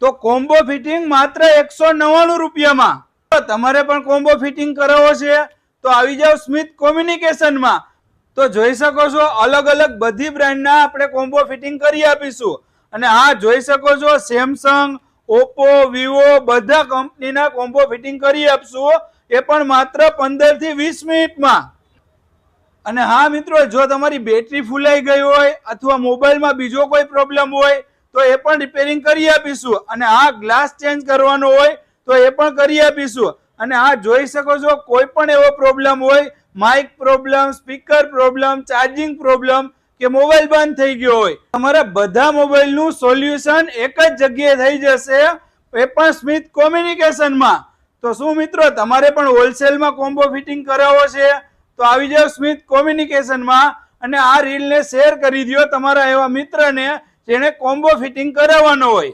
તો combo fitting માત્ર 199 રૂપિયામાં. તમારે પણ કોમ્બો ફિટિંગ કરાવવો છે તો આવી જાવ સ્મિથ કોમ્યુનિકેશનમાં. તો જોઈ શકો છો અલગ અલગ બધી બ્રાન્ડના આપણે કોમ્બો ફિટિંગ કરી આપીશું. અને હા, જોઈ શકો છો સેમસંગ, ઓપ્પો, વિવો બધા કંપનીના કોમ્બો ફિટિંગ કરી આપશું, એ પણ માત્ર 15 થી 20 મિનિટમાં. અને હા મિત્રો, જો તમારી બેટરી ફૂલાઈ ગઈ હોય અથવા મોબાઈલમાં બીજો કોઈ પ્રોબ્લેમ હોય તો એ પણ રિપેરિંગ કરી આપીશું. અને હા, ગ્લાસ ચેન્જ કરવાનો હોય તો એ પણ કરી આપીશું. અને હા, જોઈ શકો છો કોઈ પણ એવો પ્રોબ્લેમ હોય, mic problem, speaker problem, charging problem કે મોબાઈલ બંધ થઈ ગયો હોય, તમારા બધા મોબાઈલનું સોલ્યુશન એક જ જગ્યાએ થઈ જશે, એ પણ સ્મિથ કોમ્યુનિકેશનમાં. તો શું મિત્રો, તમારે પણ હોલસેલમાં કોમ્બો ફિટિંગ કરાવવો છે તો આવી જાવ સ્મિથ કોમ્યુનિકેશનમાં. અને આ રીલને શેર કરી દો તમારા એવા મિત્રને જેને કોમ્બો ફિટિંગ કરાવવાનો હોય.